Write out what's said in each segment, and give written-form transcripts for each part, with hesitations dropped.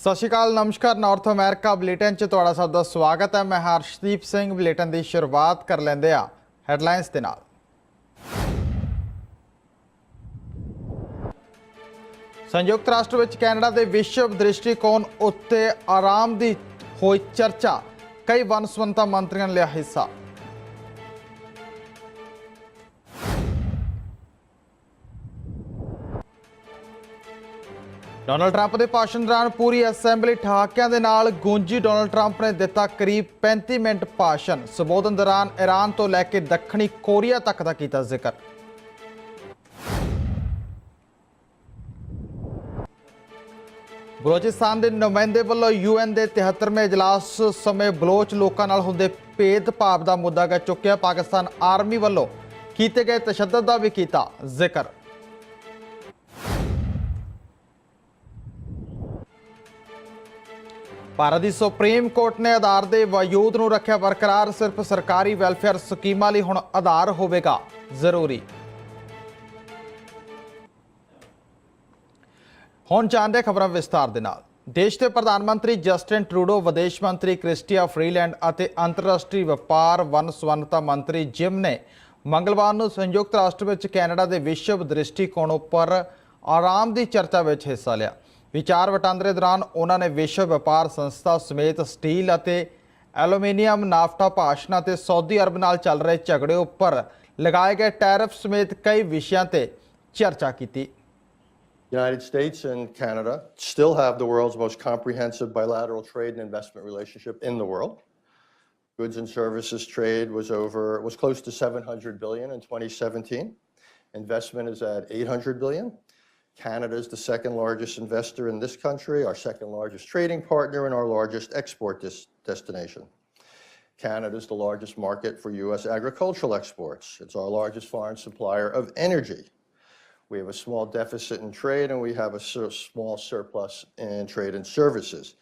ਸਤਿ ਸ਼੍ਰੀ ਅਕਾਲ ਨਮਸਕਾਰ north America bulletin 'ਚ ਤੁਹਾਡਾ ਸਭ ਦਾ ਸਵਾਗਤ ਹੈ। ਮੈਂ ਹਰਸ਼ਦੀਪ ਸਿੰਘ। ਬੁਲੇਟਿਨ ਦੀ ਸ਼ੁਰੂਆਤ ਕਰ ਲੈਂਦੇ ਆ ਹੈਡਲਾਈਨਸ ਦੇ ਨਾਲ। ਸੰਯੁਕਤ ਰਾਸ਼ਟਰ ਵਿੱਚ ਕੈਨੇਡਾ ਦੇ ਵਿਸ਼ਵ ਦ੍ਰਿਸ਼ਟੀਕੋਣ ਉੱਤੇ ਆਰਾਮ ਦੀ ਹੋਈ ਚਰਚਾ। ਕਈ ਵਨ ਸੰਬੰਧਤਾ ਮੰਤਰੀਆਂ ਨੇ ਲਿਆ ਹਿੱਸਾ। ਡੋਨਲਡ ਟਰੰਪ ਦੇ ਭਾਸ਼ਣ ਦੌਰਾਨ ਪੂਰੀ ਅਸੈਂਬਲੀ ਠਹਾਕਿਆਂ ਦੇ ਨਾਲ ਗੂੰਜੀ। ਡੋਨਲਡ ਟਰੰਪ ਨੇ ਦਿੱਤਾ ਕਰੀਬ 35 ਮਿੰਟ ਭਾਸ਼ਣ। ਸੰਬੋਧਨ ਦੌਰਾਨ ਈਰਾਨ ਤੋਂ ਲੈ ਕੇ ਦੱਖਣੀ ਕੋਰੀਆ ਤੱਕ ਦਾ ਕੀਤਾ ਜ਼ਿਕਰ। ਬਲੋਚਿਸਤਾਨ ਦੇ ਨੁਮਾਇੰਦੇ ਵੱਲੋਂ UN ਦੇ 73ਵੇਂ ਇਜਲਾਸ ਸਮੇਂ ਬਲੋਚ ਲੋਕਾਂ ਨਾਲ ਹੁੰਦੇ ਭੇਦਭਾਵ ਦਾ ਮੁੱਦਾ ਕਰ ਚੁੱਕਿਆ। ਪਾਕਿਸਤਾਨ ਆਰਮੀ ਵੱਲੋਂ ਕੀਤੇ ਗਏ ਤਸ਼ੱਦਦ ਦਾ ਵੀ ਕੀਤਾ ਜ਼ਿਕਰ। ਭਾਰਤ ਦੀ ਸੁਪਰੀਮ ਕੋਰਟ ਨੇ ਆਧਾਰ ਦੇ ਵਜੂਦ ਨੂੰ ਰੱਖਿਆ ਬਰਕਰਾਰ। ਸਿਰਫ ਸਰਕਾਰੀ ਵੈਲਫੇਅਰ ਸਕੀਮਾਂ ਲਈ ਹੁਣ ਆਧਾਰ ਹੋਵੇਗਾ ਜ਼ਰੂਰੀ। ਹੁਣ ਜਾਣਦੇ ਖਬਰਾਂ ਵਿਸਤਾਰ ਦੇ ਨਾਲ। ਦੇਸ਼ ਦੇ ਪ੍ਰਧਾਨ ਮੰਤਰੀ ਜਸਟਿਨ ਟਰੂਡੋ, ਵਿਦੇਸ਼ ਮੰਤਰੀ ਕ੍ਰਿਸਟੀਆ ਫਰੀਲੈਂਡ ਅਤੇ ਅੰਤਰਰਾਸ਼ਟਰੀ ਵਪਾਰ ਵਨ ਸੰਬੰਧਤਾ ਮੰਤਰੀ ਜਿਮ ਨੇ ਮੰਗਲਵਾਰ ਨੂੰ ਸੰਯੁਕਤ ਰਾਸ਼ਟਰ ਵਿੱਚ ਕੈਨੇਡਾ ਦੇ ਵਿਸ਼ਵ ਦ੍ਰਿਸ਼ਟੀਕੋਣ ਉੱਪਰ ਆਰਾਮ ਦੀ ਚਰਚਾ ਵਿੱਚ ਹਿੱਸਾ ਲਿਆ। ਵਿਚਾਰ ਵਟਾਂਦਰੇ ਦੌਰਾਨ ਉਹਨਾਂ ਨੇ ਵਿਸ਼ਵ ਵਪਾਰ ਸੰਸਥਾ ਸਮੇਤ ਸਟੀਲ ਅਤੇ ਐਲੂਮੀਨੀਅਮ, ਨਾਫਟਾ ਭਾਸ਼ਣਾਂ ਤੇ ਸਾਊਦੀ ਅਰਬ ਨਾਲ ਚੱਲ ਰਹੇ ਝਗੜੇ ਉੱਪਰ ਲਗਾਏ ਗਏ ਟੈਰਿਫ ਸਮੇਤ ਕਈ ਵਿਸ਼ਿਆਂ ਤੇ ਚਰਚਾ ਕੀਤੀ। The United States and Canada still have the world's most comprehensive bilateral trade and investment relationship in the world. Goods and services trade was close to $700 billion in 2017. Investment is at $800 billion. Canada is the second largest investor in this country, our second largest trading partner, and our largest export destination. Canada is the largest market for U.S. agricultural exports. It's our largest foreign supplier of energy. We have a small deficit in trade, and we have a small surplus in trade and services.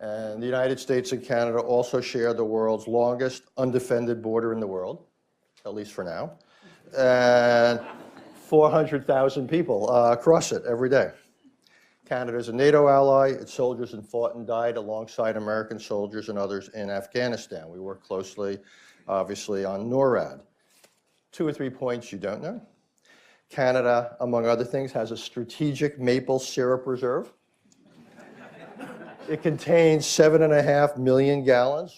And the United States and Canada also share the world's longest undefended border in the world, at least for now. And 400,000 people cross it every day. Canada is a NATO ally. Its soldiers have fought and died alongside American soldiers and others in Afghanistan. We work closely, obviously, on NORAD. 2 or 3 points you don't know. Canada, among other things, has a strategic maple syrup reserve. It contains 7.5 million gallons,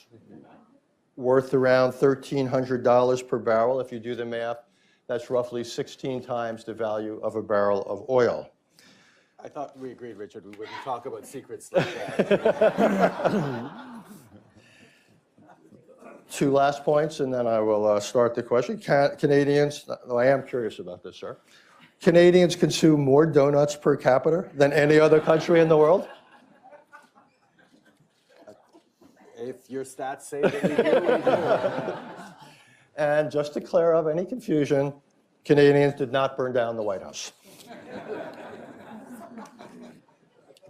worth around $1,300 per barrel. If you do the math, that's roughly 16 times the value of a barrel of oil. I thought we agreed, Richard, we wouldn't talk about secrets like that. 2 last points, and then I will start the question. Canadians, I am curious about this, sir. Canadians consume more donuts per capita than any other country in the world? If your stats say that we do, we do. And just to clear up any confusion, Canadians did not burn down the White House.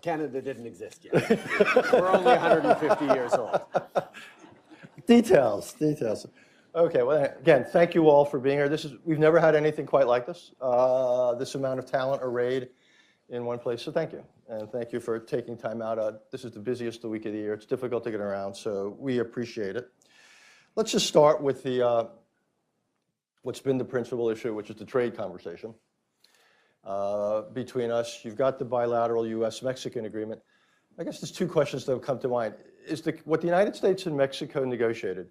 Canada didn't exist yet. We're only 150 years old. Details. Okay, well, again, thank you all for being here. We've never had anything quite like this. This amount of talent arrayed in one place, so thank you. And thank you for taking time out. This is the busiest week of the year. It's difficult to get around, so we appreciate it. Let's just start with what's been the principal issue, which is the trade conversation between us. You've got the bilateral U.S.-Mexican agreement. I guess there's 2 questions that have come to mind. What the United States and Mexico negotiated,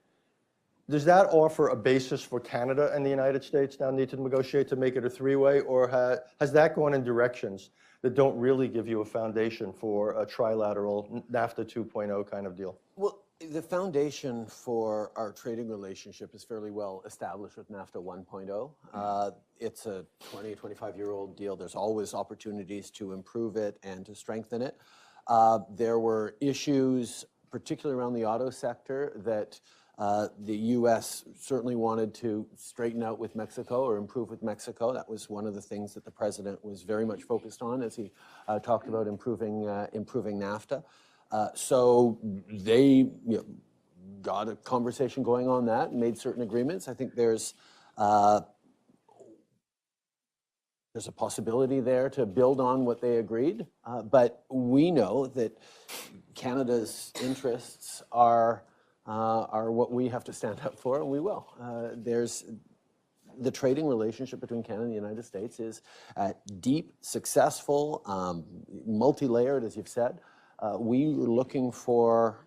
does that offer a basis for Canada and the United States now need to negotiate to make it a 3-way, or has that gone in directions that don't really give you a foundation for a trilateral NAFTA 2.0 kind of deal? Well, the foundation for our trading relationship is fairly well established with NAFTA 1.0. It's a 20, 25-year-old deal. There's always opportunities to improve it and to strengthen it. There were issues, particularly around the auto sector, that the U.S. certainly wanted to straighten out with Mexico or improve with Mexico. That was one of the things that the president was very much focused on as he talked about improving NAFTA. So they got a conversation going on that and made certain agreements. I think there's there's a possibility there to build on what they agreed, but we know that Canada's interests are what we have to stand up for, and we will. The trading relationship between Canada and the United States is deep, successful, multi-layered, as you've said. We're looking for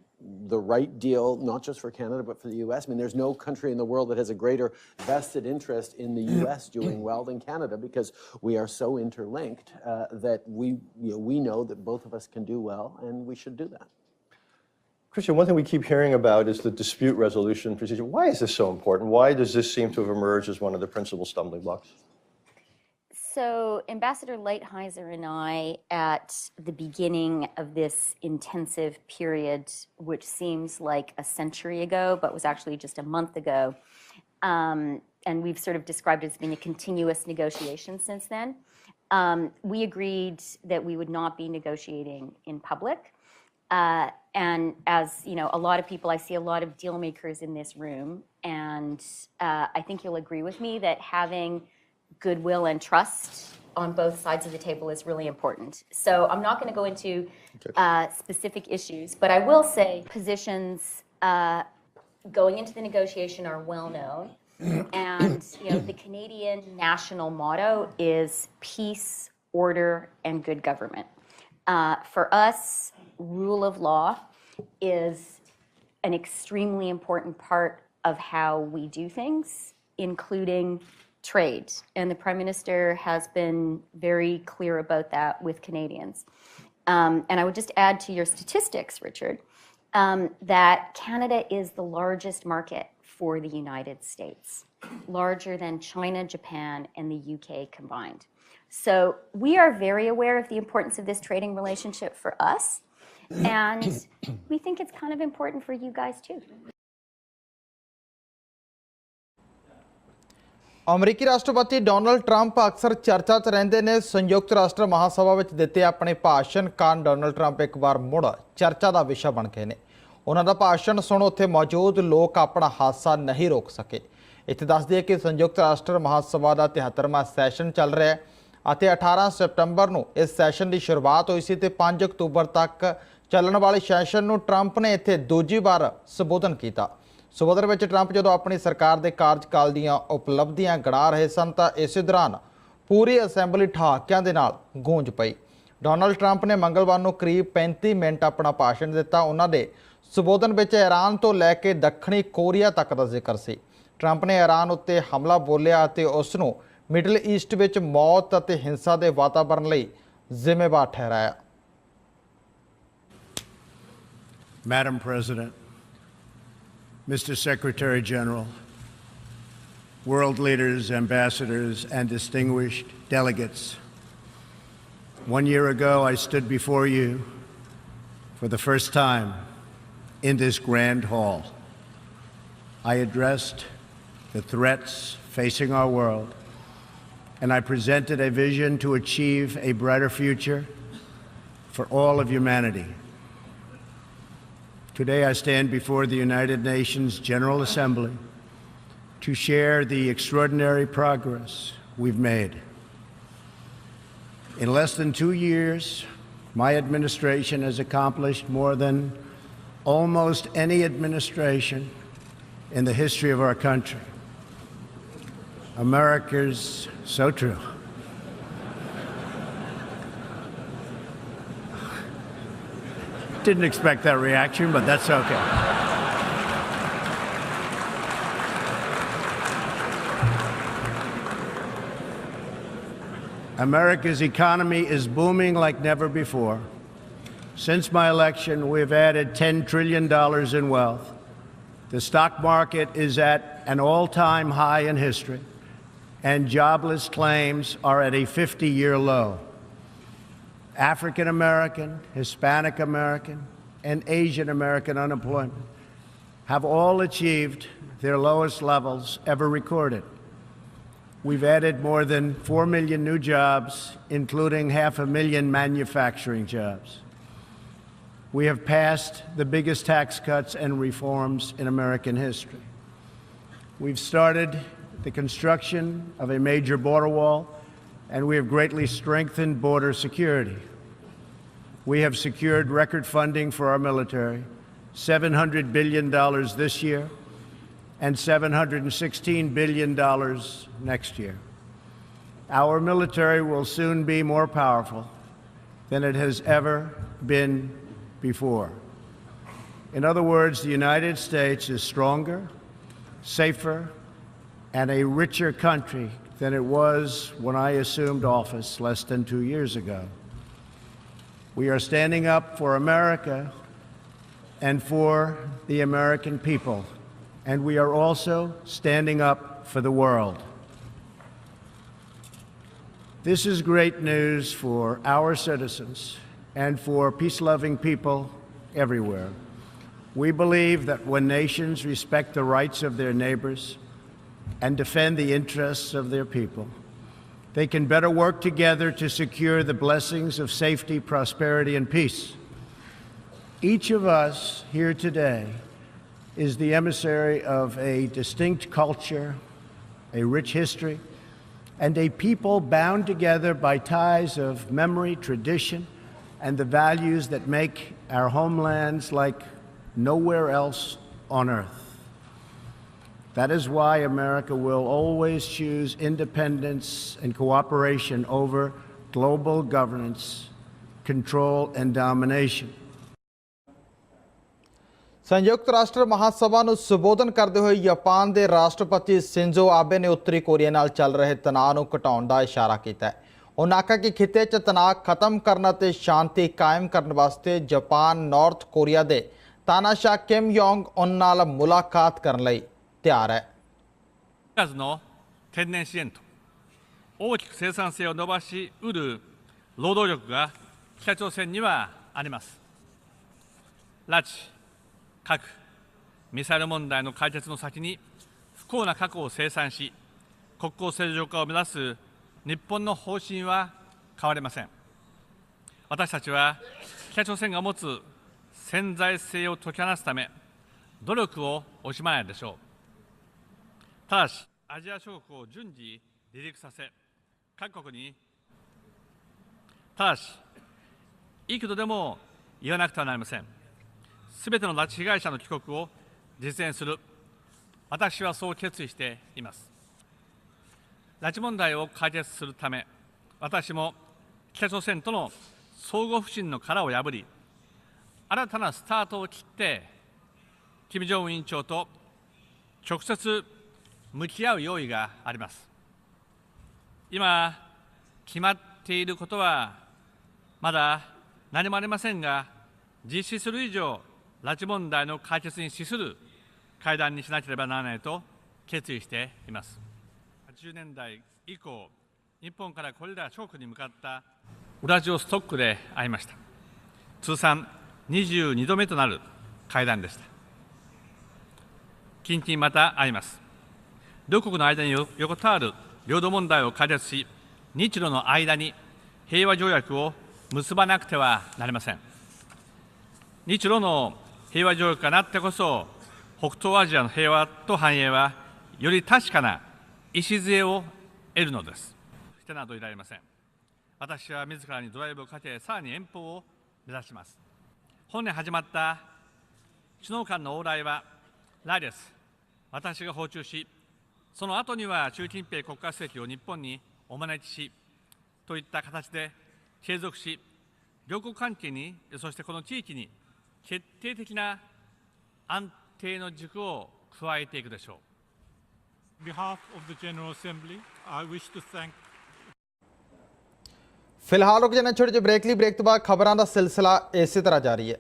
the right deal, not just for Canada, but for the U.S. I mean, there's no country in the world that has a greater vested interest in the U.S. doing well than Canada, because we are so interlinked that we know that both of us can do well, and we should do that. Christian, one thing we keep hearing about is the dispute resolution procedure. Why is this so important? Why does this seem to have emerged as one of the principal stumbling blocks? So Ambassador Lighthizer and I, at the beginning of this intensive period, which seems like a century ago, but was actually just a month ago, and we've sort of described it as being a continuous negotiation since then, we agreed that we would not be negotiating in public. And as you know, a lot of people, I see a lot of deal makers in this room, and I think you'll agree with me that having goodwill and trust on both sides of the table is really important. So I'm not going to go into specific issues, but I will say positions going into the negotiation are well known. And the Canadian national motto is peace, order, and good government. For us, rule of law is an extremely important part of how we do things, including trade. And the Prime Minister has been very clear about that with Canadians. And I would just add to your statistics, Richard, that Canada is the largest market for the United States, larger than China, Japan, and the UK combined. So we are very aware of the importance of this trading relationship for us, and we think it's kind of important for you guys too. ਅਮਰੀਕੀ ਰਾਸ਼ਟਰਪਤੀ Donald Trump ਅਕਸਰ ਚਰਚਾ 'ਚ ਰਹਿੰਦੇ ਨੇ। ਸੰਯੁਕਤ ਰਾਸ਼ਟਰ ਮਹਾਸਭਾ ਵਿੱਚ ਦਿੱਤੇ ਆਪਣੇ ਭਾਸ਼ਣ ਕਾਰਨ ਡੋਨਲਡ ਟਰੰਪ ਇੱਕ ਵਾਰ ਮੁੜ ਚਰਚਾ ਦਾ ਵਿਸ਼ਾ ਬਣ ਗਏ ਨੇ। ਉਹਨਾਂ ਦਾ ਭਾਸ਼ਣ ਸੁਣ ਉੱਥੇ ਮੌਜੂਦ ਲੋਕ ਆਪਣਾ ਹਾਸਾ ਨਹੀਂ ਰੋਕ ਸਕੇ। ਇੱਥੇ ਦੱਸ ਦਈਏ ਕਿ ਸੰਯੁਕਤ ਰਾਸ਼ਟਰ ਮਹਾਸਭਾ ਦਾ 73ਵਾਂ ਸੈਸ਼ਨ ਚੱਲ ਰਿਹਾ ਹੈ ਅਤੇ 18 ਸਤੰਬਰ ਨੂੰ ਇਸ ਸੈਸ਼ਨ ਦੀ ਸ਼ੁਰੂਆਤ ਹੋਈ ਸੀ ਤੇ 5 ਅਕਤੂਬਰ ਤੱਕ ਚੱਲਣ ਵਾਲੇ ਸੈਸ਼ਨ ਨੂੰ ਟਰੰਪ ਨੇ ਇੱਥੇ ਦੂਜੀ ਵਾਰ ਸੰਬੋਧਨ ਕੀਤਾ। ਸੰਬੋਧਨ ਵਿੱਚ ਟਰੰਪ ਜਦੋਂ ਆਪਣੀ ਸਰਕਾਰ ਦੇ ਕਾਰਜਕਾਲ ਦੀਆਂ ਉਪਲਬਧੀਆਂ ਗਿਣਾ ਰਹੇ ਸਨ ਤਾਂ ਇਸੇ ਦੌਰਾਨ ਪੂਰੀ ਅਸੈਂਬਲੀ ਠਹਾਕਿਆਂ ਦੇ ਨਾਲ ਗੂੰਜ ਪਈ। ਡੋਨਲਡ ਟਰੰਪ ਨੇ ਮੰਗਲਵਾਰ ਨੂੰ ਕਰੀਬ 35 ਮਿੰਟ ਆਪਣਾ ਭਾਸ਼ਣ ਦਿੱਤਾ। ਉਹਨਾਂ ਦੇ ਸੰਬੋਧਨ ਵਿੱਚ ਈਰਾਨ ਤੋਂ ਲੈ ਕੇ ਦੱਖਣੀ ਕੋਰੀਆ ਤੱਕ ਦਾ ਜ਼ਿਕਰ ਸੀ। ਟਰੰਪ ਨੇ ਈਰਾਨ ਉੱਤੇ ਹਮਲਾ ਬੋਲਿਆ ਅਤੇ ਉਸ ਨੂੰ ਮਿਡਲ ਈਸਟ ਵਿੱਚ ਮੌਤ ਅਤੇ ਹਿੰਸਾ ਦੇ ਵਾਤਾਵਰਣ ਲਈ ਜ਼ਿੰਮੇਵਾਰ ਠਹਿਰਾਇਆ। Madam President, Mr. Secretary General, world leaders, ambassadors, and distinguished delegates, 1 year ago I stood before you for the first time in this grand hall. I addressed the threats facing our world, and I presented a vision to achieve a brighter future for all of humanity. Today I stand before the United Nations General Assembly to share the extraordinary progress we've made. In less than 2 years, my administration has accomplished more than almost any administration in the history of our country. America's so true. Didn't expect that reaction, but that's okay. America's economy is booming like never before. Since my election, we've added $10 trillion in wealth. The stock market is at an all-time high in history, and jobless claims are at a 50-year low. African American, Hispanic American, and Asian American unemployment have all achieved their lowest levels ever recorded. We've added more than 4 million new jobs, including 500,000 manufacturing jobs. We have passed the biggest tax cuts and reforms in American history. We've started the construction of a major border wall and we have greatly strengthened border security. We have secured record funding for our military, $700 billion this year and $716 billion next year. Our military will soon be more powerful than it has ever been before. In other words, the United States is stronger, safer, and a richer country than it was when I assumed office less than 2 years ago. We are standing up for America and for the American people, and we are also standing up for the world. This is great news for our citizens and for peace-loving people everywhere. We believe that when nations respect the rights of their neighbors and defend the interests of their people, they can better work together to secure the blessings of safety, prosperity, and peace. Each of us here today is the emissary of a distinct culture, a rich history, and a people bound together by ties of memory, tradition, and the values that make our homelands like nowhere else on earth. That is why America will always choose independence and cooperation over global governance, control, and domination. ਸੰਯੁਕਤ ਰਾਸ਼ਟਰ ਮਹਾਸਭਾ ਨੂੰ ਸੰਬੋਧਨ ਕਰਦੇ ਹੋਏ Japan ਦੇ ਰਾਸ਼ਟਰਪਤੀ ਸਿੰਜੋ ਆਬੇ ਨੇ ਉੱਤਰੀ ਕੋਰੀਆ ਨਾਲ ਚੱਲ ਰਹੇ ਤਣਾਅ ਨੂੰ ਘਟਾਉਣ ਦਾ ਇਸ਼ਾਰਾ ਕੀਤਾ ਹੈ। ਉਹਨਾਂ ਆਖਿਆ ਕਿ ਖਿੱਤੇ 'ਚ ਤਣਾਅ ਖਤਮ ਕਰਨ ਅਤੇ ਸ਼ਾਂਤੀ ਕਾਇਮ ਕਰਨ ਵਾਸਤੇ ਜਾਪਾਨ ਨਾਰਥ ਕੋਰੀਆ ਦੇ ਤਾਨਾਸ਼ਾਹ ਕਿਮ ਯੋਂਗ ਉਨ ਨਾਲ ਮੁਲਾਕਾਤ ਕਰਨ ਲਈ ਤਿਆਰ ਹੈ। ガスの天然資源と大きく生産性を伸ばしうる労働力が北朝鮮にはあります。拉致、核、ミサイル問題の解決の先に不幸な過去を清算し、国交正常化を目指す日本の方針は変わりません。私たちは北朝鮮が持つ潜在性を解き放つため、努力を惜しまないでしょう。ただし、アジア諸国を順次離陸させ、各国に、ただし、幾度でも言わなくてはなりません。すべての拉致被害者の帰国を実現する、私はそう決意しています。拉致問題を解決するため、私も北朝鮮との相互不信の殻を破り、新たなスタートを切って、金正恩委員長と直接向き合う用意があります。今、決まっていることは、まだ何もありませんが、実施する以上、拉致問題の解決に資する会談にしなければならないと決意しています。80年代以降、日本からこれら諸国に向かったウラジオストックで会いました。通算22度目となる会談でした。近々また会います。両国の間に横たわる領土問題を解決し、日露の間に平和条約を結ばなくてはなりません。日露の平和条約がなってこそ、北東アジアの平和と繁栄はより確かな礎を得るのです。してなどいられません。私は自らにドライブをかけ、さらに遠方を目指します。本年始まった首脳間の往来は、来月、私が訪中し、その後には習近平国家主席を日本にお招きし、といった形で継続し、両国関係に、そしてこの地域に決定的な安定の軸を加えていくでしょう。 On behalf of the General Assembly, I wish to thank ਫਿਲਹਾਲ ਰੁਕ ਜਾਣਾ ਛੋਟੇ ਜਿਹੇ ਬ੍ਰੇਕ ਲਈ। ਬ੍ਰੇਕ ਤੋਂ ਬਾਅਦ ਖਬਰਾਂ ਦਾ ਸਿਲਸਿਲਾ ਇਸੇ ਤਰ੍ਹਾਂ ਜਾਰੀ ਹੈ।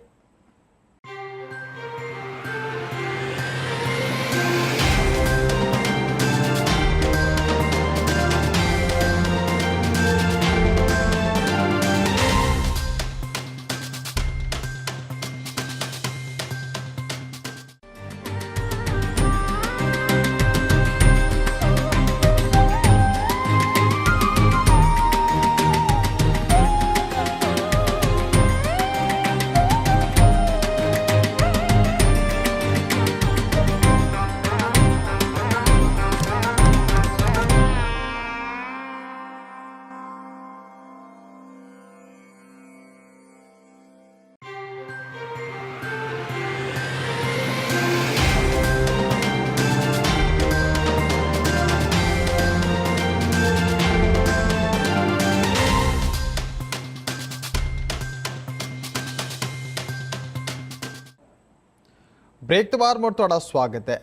ਬ੍ਰੇਕ ਤੋਂ ਬਾਅਦ ਮੁੜ ਤੁਹਾਡਾ ਸਵਾਗਤ ਹੈ।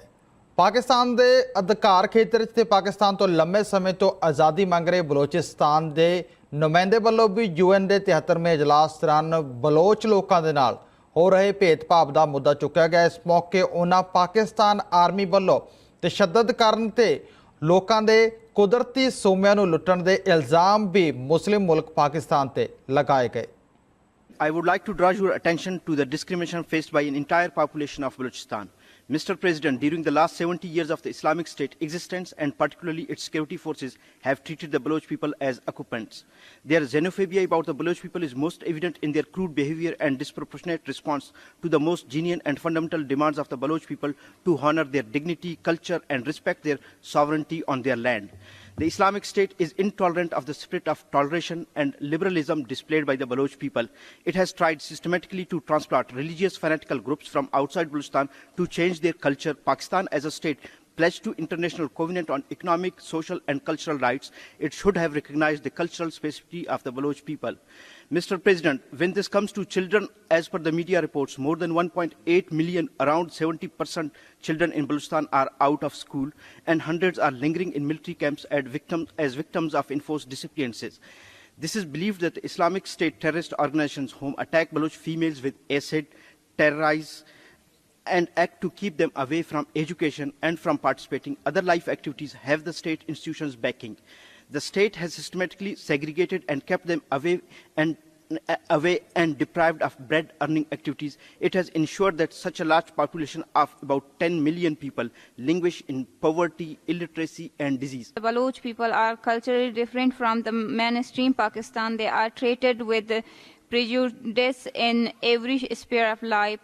ਪਾਕਿਸਤਾਨ ਦੇ ਅਧਿਕਾਰ ਖੇਤਰ 'ਚ ਤੇ ਪਾਕਿਸਤਾਨ ਤੋਂ ਲੰਮੇ ਸਮੇਂ ਤੋਂ ਆਜ਼ਾਦੀ ਮੰਗ ਰਹੇ ਬਲੋਚਿਸਤਾਨ ਦੇ ਨੁਮਾਇੰਦੇ ਵੱਲੋਂ ਵੀ UN ਦੇ 73ਵੇਂ ਇਜਲਾਸ ਦੌਰਾਨ ਬਲੋਚ ਲੋਕਾਂ ਦੇ ਨਾਲ ਹੋ ਰਹੇ ਭੇਦਭਾਵ ਦਾ ਮੁੱਦਾ ਚੁੱਕਿਆ ਗਿਆ। ਇਸ ਮੌਕੇ ਉਹਨਾਂ ਪਾਕਿਸਤਾਨ ਆਰਮੀ ਵੱਲੋਂ ਤਸ਼ੱਦਦ ਕਰਨ ਤੇ ਲੋਕਾਂ ਦੇ ਕੁਦਰਤੀ ਸੋਮਿਆਂ ਨੂੰ ਲੁੱਟਣ ਦੇ ਇਲਜ਼ਾਮ ਵੀ ਮੁਸਲਿਮ ਮੁਲਕ ਪਾਕਿਸਤਾਨ ਤੇ ਲਗਾਏ ਗਏ। I would like to draw your attention to the discrimination faced by an entire population of Balochistan. Mr. President, during the last 70 years of the Islamic State existence and particularly its security forces have treated the Baloch people as occupants. Their xenophobia about the Baloch people is most evident in their crude behavior and disproportionate response to the most genuine and fundamental demands of the Baloch people to honor their dignity, culture and respect their sovereignty on their land. The Islamic State is intolerant of the spirit of toleration and liberalism displayed by the Baloch people. It has tried systematically to transplant religious fanatical groups from outside Balochistan to change their culture. Pakistan as a state pledged to International Covenant on Economic, Social and Cultural Rights, it should have recognized the cultural specificity of the Baloch people. Mr. President, when this comes to children, as per the media reports, more than 1.8 million, around 70% children in Balochistan are out of school and hundreds are lingering in military camps as victims of enforced disappearances. This is believed that the Islamic State terrorist organizations whom attack Baloch females with acid, terrorize and act to keep them away from education and from participating other life activities have the state institutions backing. The state has systematically segregated and kept them away and deprived of bread earning activities. It has ensured that such a large population of about 10 million people languish in poverty, illiteracy and disease. The Baloch people are culturally different from the mainstream Pakistan. They are treated with prejudice in every sphere of life.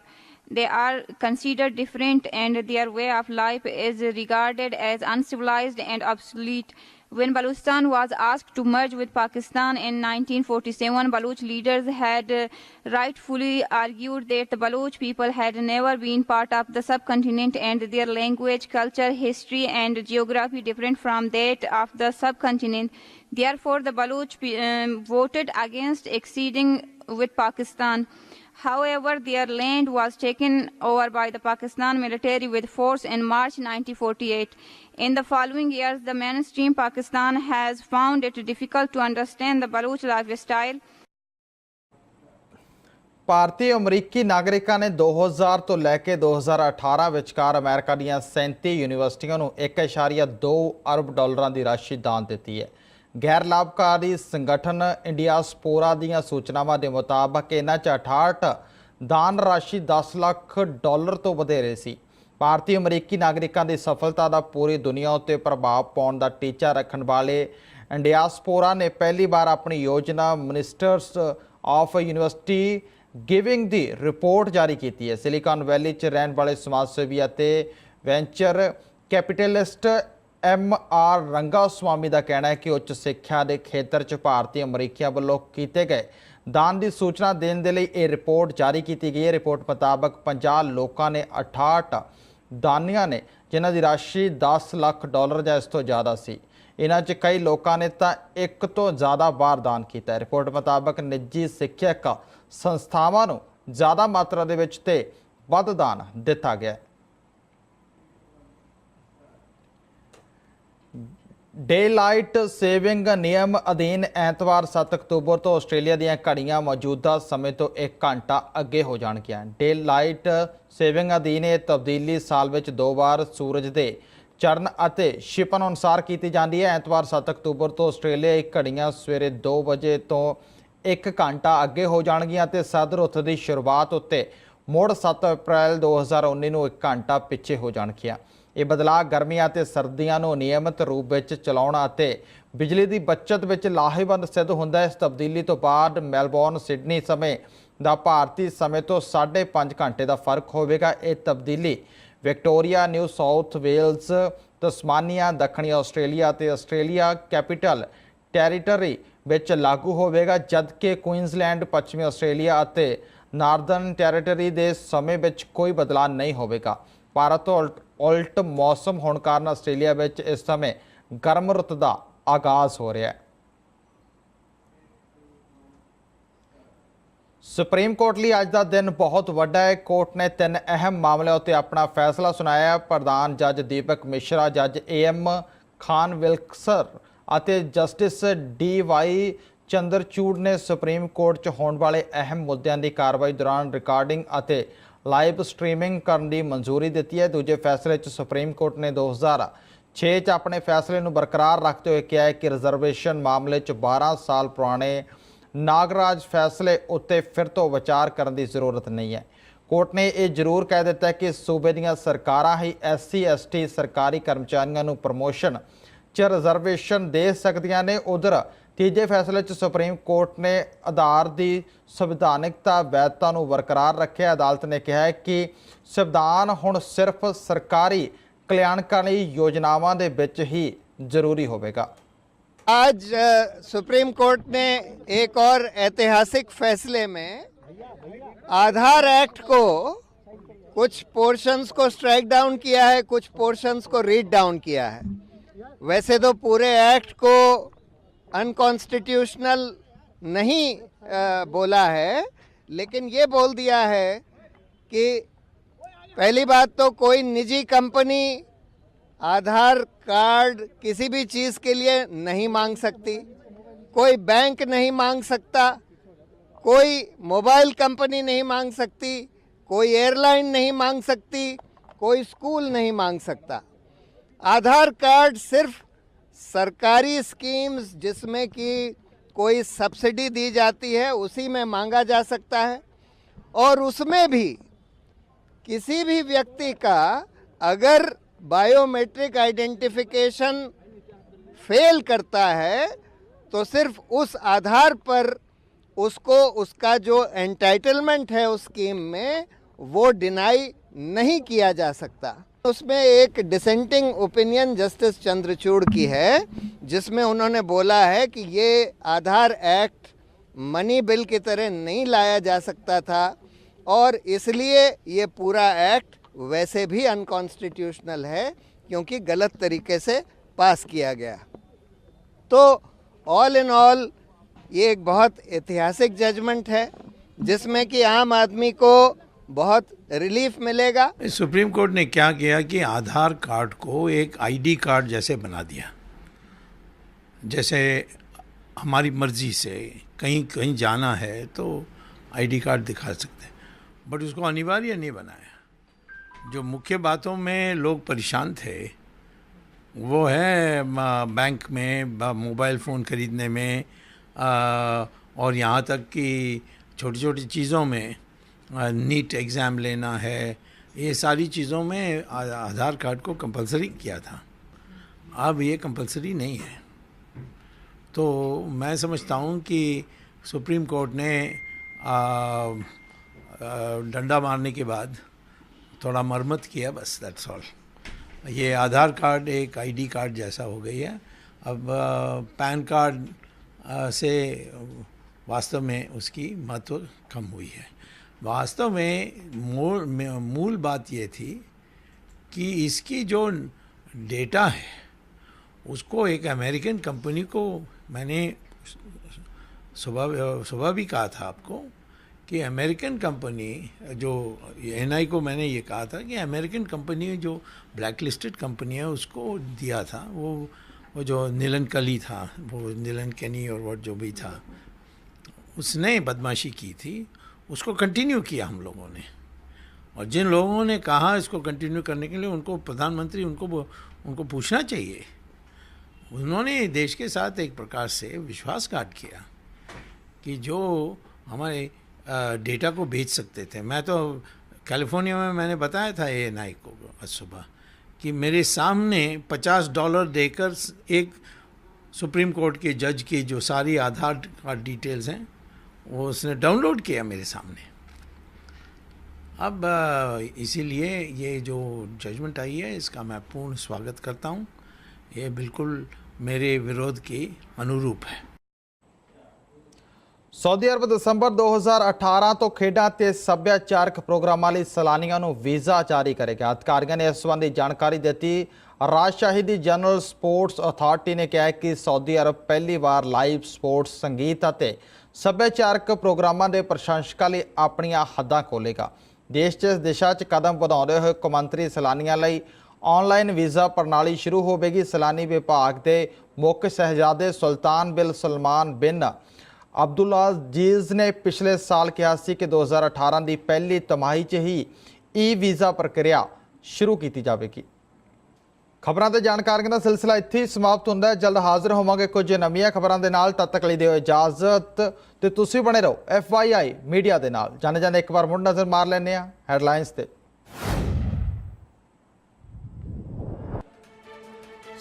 They are considered different and their way of life is regarded as uncivilized and obsolete. When Balochistan was asked to merge with Pakistan in 1947, Baloch leaders had rightfully argued that the Baloch people had never been part of the subcontinent and their language, culture, history and geography different from that of the subcontinent. Therefore, the Baloch voted against acceding with Pakistan. However, their land was taken over by the Pakistan military with force in March 1948. In the following years, the mainstream Pakistan has found it difficult to understand the Baloch lifestyle. ਭਾਰਤੀ ਅਮਰੀਕੀ ਨਾਗਰਿਕਾਂ ਨੇ 2000 ਤੋਂ ਲੈ ਕੇ 2018 ਵਿਚਕਾਰ America ਦੀਆਂ 37 ਯੂਨੀਵਰਸਿਟੀਆਂ ਨੂੰ 1.2 ਅਰਬ ਡਾਲਰਾਂ ਦੀ ਰਾਸ਼ੀ ਦਾਨ ਦਿੱਤੀ ਹੈ। ਗੈਰ ਲਾਭਕਾਰੀ ਸੰਗਠਨ ਇੰਡੀਆਸਪੋਰਾ ਦੀਆਂ ਸੂਚਨਾਵਾਂ ਦੇ ਮੁਤਾਬਕ ਇਹਨਾਂ 'ਚ 68 ਦਾਨ ਰਾਸ਼ੀ 10 ਲੱਖ ਡਾਲਰ ਤੋਂ ਵਧੇਰੇ ਸੀ। ਭਾਰਤੀ ਅਮਰੀਕੀ ਨਾਗਰਿਕਾਂ ਦੀ ਸਫਲਤਾ ਦਾ ਪੂਰੀ ਦੁਨੀਆ ਉੱਤੇ ਪ੍ਰਭਾਵ ਪਾਉਣ ਦਾ ਟੀਚਾ ਰੱਖਣ ਵਾਲੇ ਇੰਡੀਆਸਪੋਰਾ ਨੇ ਪਹਿਲੀ ਵਾਰ ਆਪਣੀ ਯੋਜਨਾ ministers of university giving the report ਜਾਰੀ ਕੀਤੀ ਹੈ। ਸਿਲੀਕਾਨ ਵੈਲੀ 'ਚ ਰਹਿਣ ਵਾਲੇ ਸਮਾਜ ਸੇਵੀ ਅਤੇ ਵੈਂਚਰ ਕੈਪੀਟਲਿਸਟ MR ਰੰਗਾਸਵਾਮੀ ਦਾ ਕਹਿਣਾ ਹੈ ਕਿ ਉੱਚ ਸਿੱਖਿਆ ਦੇ ਖੇਤਰ 'ਚ ਭਾਰਤੀ ਅਮਰੀਕੀਆਂ ਵੱਲੋਂ ਕੀਤੇ ਗਏ ਦਾਨ ਦੀ ਸੂਚਨਾ ਦੇਣ ਦੇ ਲਈ ਇਹ ਰਿਪੋਰਟ ਜਾਰੀ ਕੀਤੀ ਗਈ ਹੈ। ਰਿਪੋਰਟ ਮੁਤਾਬਕ 50 ਲੋਕਾਂ ਨੇ 68 ਦਾਨੀਆਂ ਨੇ ਜਿਨ੍ਹਾਂ ਦੀ ਰਾਸ਼ੀ 10 ਲੱਖ ਡਾਲਰ ਜਾਂ ਇਸ ਤੋਂ ਜ਼ਿਆਦਾ ਸੀ। ਇਹਨਾਂ 'ਚ ਕਈ ਲੋਕਾਂ ਨੇ ਤਾਂ ਇੱਕ ਤੋਂ ਜ਼ਿਆਦਾ ਵਾਰ ਦਾਨ ਕੀਤਾ ਹੈ। ਰਿਪੋਰਟ ਮੁਤਾਬਕ ਨਿੱਜੀ ਸਿੱਖਿਅਕ ਸੰਸਥਾਵਾਂ ਨੂੰ ਜ਼ਿਆਦਾ ਮਾਤਰਾ ਦੇ ਵਿੱਚ ਤੇ ਵੱਧ ਦਾਨ ਦਿੱਤਾ ਗਿਆ ਹੈ। ਡੇਲਾਈਟ ਸੇਵਿੰਗ ਨਿਯਮ ਅਧੀਨ ਐਤਵਾਰ 7 ਅਕਤੂਬਰ ਤੋਂ ਆਸਟ੍ਰੇਲੀਆ ਦੀਆਂ ਘੜੀਆਂ ਮੌਜੂਦਾ ਸਮੇਂ ਤੋਂ 1 ਘੰਟਾ ਅੱਗੇ ਹੋ ਜਾਣਗੀਆਂ। ਡੇਲਾਈਟ ਸੇਵਿੰਗ ਅਧੀਨ ਇਹ ਤਬਦੀਲੀ ਸਾਲ ਵਿੱਚ 2 ਵਾਰ ਸੂਰਜ ਦੇ ਚੜ੍ਹਨ ਅਤੇ ਛਿਪਣ ਅਨੁਸਾਰ ਕੀਤੀ ਜਾਂਦੀ ਹੈ। ਐਤਵਾਰ 7 ਅਕਤੂਬਰ ਤੋਂ ਆਸਟ੍ਰੇਲੀਆਈ ਘੜੀਆਂ ਸਵੇਰੇ 2 ਵਜੇ ਤੋਂ 1 ਘੰਟਾ ਅੱਗੇ ਹੋ ਜਾਣਗੀਆਂ ਅਤੇ ਸਰਦ ਰੁੱਤ ਦੀ ਸ਼ੁਰੂਆਤ ਉੱਤੇ ਮੁੜ 7 ਅਪ੍ਰੈਲ 2019 ਨੂੰ 1 ਘੰਟਾ ਪਿੱਛੇ ਹੋ ਜਾਣਗੀਆਂ। ਇਹ ਬਦਲਾਅ ਗਰਮੀਆਂ ਅਤੇ ਸਰਦੀਆਂ ਨੂੰ ਨਿਯਮਿਤ ਰੂਪ ਵਿੱਚ ਚਲਾਉਣ ਅਤੇ ਬਿਜਲੀ ਦੀ ਬੱਚਤ ਵਿੱਚ ਲਾਹੇਵੰਦ ਸਿੱਧ ਹੁੰਦਾ ਹੈ। ਇਸ ਤਬਦੀਲੀ ਤੋਂ ਬਾਅਦ ਮੈਲਬੌਰਨ ਸਿਡਨੀ ਸਮੇਂ ਦਾ ਭਾਰਤੀ ਸਮੇਂ ਤੋਂ 5.5 ਘੰਟੇ ਦਾ ਫਰਕ ਹੋਵੇਗਾ। ਇਹ ਤਬਦੀਲੀ Victoria, New South Wales, Tasmania, ਦੱਖਣੀ ਆਸਟ੍ਰੇਲੀਆ ਅਤੇ ਆਸਟ੍ਰੇਲੀਆ ਕੈਪੀਟਲ ਟੈਰੀਟਰੀ ਵਿੱਚ ਲਾਗੂ ਹੋਵੇਗਾ, ਜਦਕਿ ਕੁਈਨਜ਼ਲੈਂਡ, ਪੱਛਮੀ ਆਸਟ੍ਰੇਲੀਆ ਅਤੇ ਨਾਰਦਰਨ ਟੈਰੀਟਰੀ ਦੇ ਸਮੇਂ ਵਿੱਚ ਕੋਈ ਬਦਲਾਅ ਨਹੀਂ ਹੋਵੇਗਾ। ਭਾਰਤ ਤੋਂ ਉਲਟ ਮੌਸਮ ਹੋਣ ਕਾਰਨ ਆਸਟ੍ਰੇਲੀਆ ਵਿੱਚ ਇਸ ਸਮੇਂ ਗਰਮ ਰੁੱਤ ਦਾ ਆਗਾਜ਼ ਹੋ ਰਿਹਾ ਹੈ। ਸੁਪਰੀਮ ਕੋਰਟ ਲਈ ਅੱਜ ਦਾ ਦਿਨ ਬਹੁਤ ਵੱਡਾ ਹੈ। ਕੋਰਟ ਨੇ 3 ਅਹਿਮ ਮਾਮਲਿਆਂ ਉੱਤੇ ਆਪਣਾ ਫੈਸਲਾ ਸੁਣਾਇਆ। ਪ੍ਰਧਾਨ ਜੱਜ ਦੀਪਕ ਮਿਸ਼ਰਾ, ਜੱਜ AM ਖਾਨ ਵਿਲਕਸਰ ਅਤੇ ਜਸਟਿਸ DY ਚੰਦਰਚੂੜ ਨੇ ਸੁਪਰੀਮ ਕੋਰਟ 'ਚ ਹੋਣ ਵਾਲੇ ਅਹਿਮ ਮੁੱਦਿਆਂ ਦੀ ਕਾਰਵਾਈ ਦੌਰਾਨ ਰਿਕਾਰਡਿੰਗ ਅਤੇ ਲਾਈਵ ਸਟ੍ਰੀਮਿੰਗ ਕਰਨ ਦੀ ਮਨਜ਼ੂਰੀ ਦਿੱਤੀ ਹੈ। ਦੂਜੇ ਫੈਸਲੇ 'ਚ ਸੁਪਰੀਮ ਕੋਰਟ ਨੇ 2006 'ਚ ਆਪਣੇ ਫੈਸਲੇ ਨੂੰ ਬਰਕਰਾਰ ਰੱਖਦੇ ਹੋਏ ਕਿਹਾ ਹੈ ਕਿ ਰਿਜ਼ਰਵੇਸ਼ਨ ਮਾਮਲੇ 'ਚ 12 ਸਾਲ ਪੁਰਾਣੇ ਨਾਗਰਾਜ ਫੈਸਲੇ ਉੱਤੇ ਫਿਰ ਤੋਂ ਵਿਚਾਰ ਕਰਨ ਦੀ ਜ਼ਰੂਰਤ ਨਹੀਂ ਹੈ। ਕੋਰਟ ਨੇ ਇਹ ਜ਼ਰੂਰ ਕਹਿ ਦਿੱਤਾ ਕਿ ਸੂਬੇ ਦੀਆਂ ਸਰਕਾਰਾਂ ਹੀ SC ST ਸਰਕਾਰੀ ਕਰਮਚਾਰੀਆਂ ਨੂੰ ਪ੍ਰਮੋਸ਼ਨ 'ਚ ਰਿਜ਼ਰਵੇਸ਼ਨ ਦੇ ਸਕਦੀਆਂ ਨੇ। ਉਧਰ ਤੀਜੇ ਫੈਸਲੇ 'ਚ ਸੁਪਰੀਮ ਕੋਰਟ ਨੇ ਆਧਾਰ ਦੀ ਸੰਵਿਧਾਨਿਕਤਾ ਵੈਧਤਾ ਨੂੰ ਬਰਕਰਾਰ ਰੱਖਿਆ। ਅਦਾਲਤ ਨੇ ਕਿਹਾ ਹੈ ਕਿ ਸੰਵਿਧਾਨ ਹੁਣ ਸਿਰਫ ਸਰਕਾਰੀ ਕਲਿਆਣਕਾਰੀ योजनावां दे विच ही जरूरी होवेगा। आज सुप्रीम कोर्ट ने एक और ऐतिहासिक फैसले में आधार एक्ट को कुछ पोर्शंस को स्ट्राइक डाउन किया है, कुछ पोर्शंस को रीड डाउन किया है। वैसे तो पूरे एक्ट को अनकॉन्स्टिट्यूशनल नहीं बोला है, लेकिन ये बोल दिया है कि पहली बात तो कोई निजी कंपनी आधार कार्ड किसी भी चीज़ के लिए नहीं मांग सकती, कोई बैंक नहीं मांग सकता, कोई मोबाइल कंपनी नहीं मांग सकती, कोई एयरलाइन नहीं मांग सकती, कोई स्कूल नहीं मांग सकता। आधार कार्ड सिर्फ सरकारी स्कीम्स जिसमें कि कोई सब्सिडी दी जाती है उसी में मांगा जा सकता है, और उसमें भी किसी भी व्यक्ति का अगर बायोमेट्रिक आइडेंटिफिकेशन फेल करता है तो सिर्फ उस आधार पर उसको उसका जो एंटाइटलमेंट है उस स्कीम में वो डिनाई नहीं किया जा सकता। उसमें एक डिसेंटिंग ओपिनियन जस्टिस चंद्रचूड़ की है, जिसमें उन्होंने बोला है कि ये आधार एक्ट मनी बिल की तरह नहीं लाया जा सकता था, और इसलिए ये पूरा एक्ट वैसे भी अनकॉन्स्टिट्यूशनल है क्योंकि गलत तरीके से पास किया गया। तो ऑल इन ऑल ये एक बहुत ऐतिहासिक जजमेंट है जिसमें कि आम आदमी को बहुत रिलीफ मिलेगा। सुप्रीम कोर्ट ने क्या किया कि आधार कार्ड को एक ID कार्ड जैसे बना दिया। जैसे हमारी मर्जी से कहीं कहीं जाना है तो ID कार्ड दिखा सकते हैं, बट उसको अनिवार्य नहीं बनाया। जो मुख्य बातों में लोग परेशान थे वो है बैंक में, मोबाइल फ़ोन ख़रीदने में, और यहाँ तक कि छोटी छोटी चीज़ों में नीट एग्ज़ाम लेना है, ये सारी चीज़ों में आधार कार्ड को कंपलसरी किया था। अब ये कंपलसरी नहीं है। तो मैं समझता हूँ कि सुप्रीम कोर्ट ने डंडा मारने के बाद थोड़ा मरम्मत किया, बस दैट्स ऑल। ये आधार कार्ड एक ID कार्ड जैसा हो गई है। अब पैन कार्ड से वास्तव में उसकी महत्व कम हुई है। वास्तव में मूल बात ये थी कि इसकी जो डेटा है उसको एक अमेरिकन कंपनी को, मैंने सुबह भी कहा था आपको कि अमेरिकन कंपनी जो NI को मैंने ये कहा था कि अमेरिकन कंपनी जो ब्लैक लिस्टेड कंपनी है उसको दिया था, वो जो नीलन कली था, वो नीलन केनी और वो जो भी था, उसने बदमाशी की थी, उसको कंटिन्यू किया हम लोगों ने। और जिन लोगों ने कहा इसको कंटिन्यू करने के लिए उनको प्रधानमंत्री उनको पूछना चाहिए। उन्होंने देश के साथ एक प्रकार से विश्वासघात किया कि जो हमारे डेटा को बेच सकते थे। मैं तो कैलिफोर्निया में मैंने बताया था ANI को आज सुबह कि मेरे सामने $50 देकर एक सुप्रीम कोर्ट के जज की जो सारी आधार कार्ड डिटेल्स हैं वो उसने डाउनलोड किया मेरे सामने। अब इसीलिए ये जो जजमेंट आई है इसका मैं पूर्ण स्वागत करता हूँ। ये बिल्कुल मेरे विरोध के अनुरूप है। सऊदी अरब दसंबर 2018 ਤੋਂ ਖੇਡਾਂ ਤੇ ਸੱਭਿਆਚਾਰਕ ਪ੍ਰੋਗਰਾਮਾਂ ਲਈ ਸੈਲਾਨੀਆਂ ਨੂੰ ਵੀਜ਼ਾ ਜਾਰੀ ਕਰੇਗਾ। ਅਧਿਕਾਰੀਆਂ ਨੇ ਇਸ ਸੰਬੰਧੀ ਜਾਣਕਾਰੀ ਦਿੱਤੀ। ਰਾਜਸ਼ਾਹੀ ਦੀ ਜਨਰਲ ਸਪੋਰਟਸ ਅਥਾਰਟੀ ਨੇ ਕਿਹਾ ਕਿ ਸਊਦੀ ਅਰਬ ਪਹਿਲੀ ਵਾਰ ਲਾਈਵ ਸਪੋਰਟਸ, ਸੰਗੀਤ ਅਤੇ ਸੱਭਿਆਚਾਰਕ ਪ੍ਰੋਗਰਾਮਾਂ ਦੇ ਪ੍ਰਸ਼ੰਸਕਾਂ ਲਈ ਆਪਣੀਆਂ ਹੱਦਾਂ ਖੋਲ੍ਹੇਗਾ। ਦੇਸ਼ 'ਚ ਇਸ ਦਿਸ਼ਾ 'ਚ ਕਦਮ ਵਧਾਉਂਦੇ ਹੋਏ ਕੌਮਾਂਤਰੀ ਸੈਲਾਨੀਆਂ ਲਈ ऑनलाइन वीज़ा प्रणाली शुरू होगी। सैलानी विभाग के मुख्य शहजादे सुल्तान बिन सलमान बिन अब्दुलअजीज़ ने पिछले साल कहा सी कि 2018 की पहली तिमाही च ही वीज़ा प्रक्रिया शुरू की जाएगी। खबरों के जानकारियों का सिलसिला इत्थे ही समाप्त होंदा है। जल्द हाजिर होवांगे कुछ नवीं खबरों के नाल। तद तक लिए दिओ इजाजत ते तुसीं बने रहो FYI मीडिया के नाल। जाने जाने एक बार मुड़ नज़र मार लैंदे आ हैडलाइनस ते।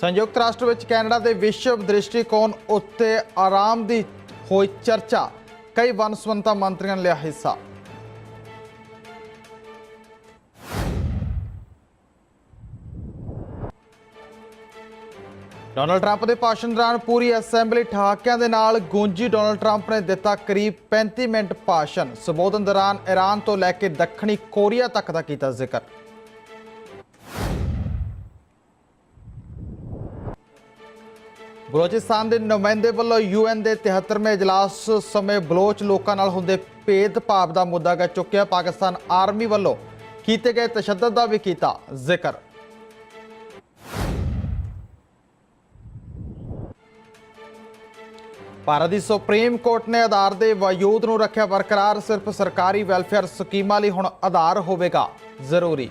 संयुक्त राष्ट्र विच कैनेडा के विश्व दृष्टिकोण उत्ते आराम की हुई चर्चा। कई वन संबंधता मंत्रियों ने लिया हिस्सा। डोनाल्ड ट्रंप के भाषण दौरान पूरी असैंबली ठहाकिਆਂ ਦੇ ਨਾਲ गूंजी। डोनाल्ड ट्रंप ने दिता करीब 35 मिनट भाषण। संबोधन दौरान ईरान तो लैके दक्षिणी कोरिया तक का किया जिक्र। बलोचिस्तान के नुमाइंदे वालों UN के 73वें इजलास समय बलोच लोगों नाल हुंदे भेदभाव का मुद्दा गा चुक्या। पाकिस्तान आर्मी वालों किए गए तशद्दद का भी किया जिक्र। भारत की सुप्रीम कोर्ट ने आधार के वजूद नूं रखिया बरकरार। सिर्फ सरकारी वैलफेयर स्कीमां लई हुण आधार होवेगा जरूरी।